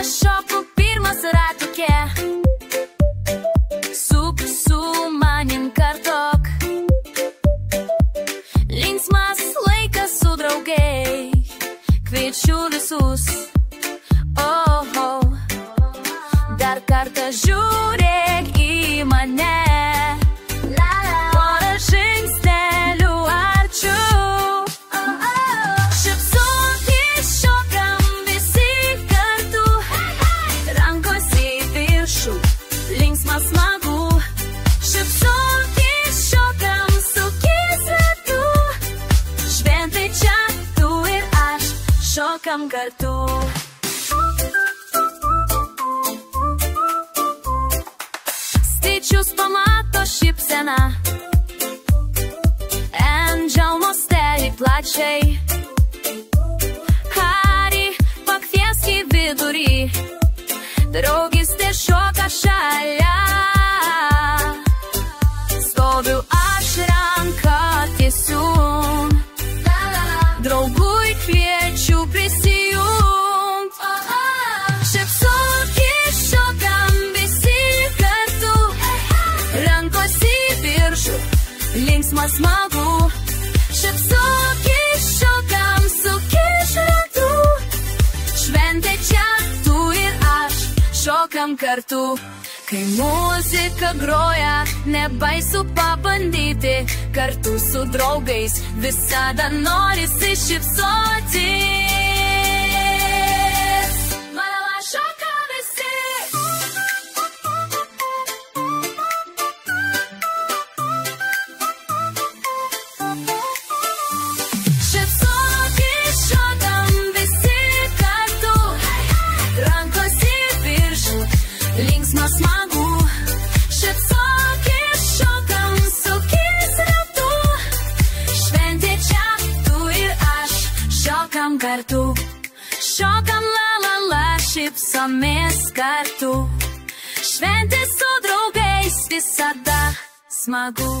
šoku pirmas ratuke. Su manim kartok. Linksmas laikas su draugai. Kviečiu visus. Dar kartą žiūrėk į mane. Porą žingsnelių arčiau. Šypsokis šokam visi kartu. Rankos į viršų, linksma smagu. Šypsokis šokam sukis ratu. Šventai čia tu ir aš šokam kartu. Skaičius pamato šypseną, Angel mostelį plačiai. Harry pakviesk į vidurį, draugystė šoka šalia. Stoviu aš ranką tiesiu, draugui kviečiu prisijungt. Šypsokis šokam visi kartu. Rankos į viršų, linksma smagu. Šypsokis šokam sukis ratu. Šventė čia tu ir aš šokam kartu. Kai muzika groja, nebaisu pabandyti. Kartu su draugais visada norisi šypsotis. Mama šoka visi. Šypsokis šokam visi kartu. Rankos į viršų, linksma smagu. Šypsokis šokam sukis ratu. Šventė čia tu ir aš šokam kartu. Šokam la la la, šypsomės kartu. Šventė su draugais visada smagu.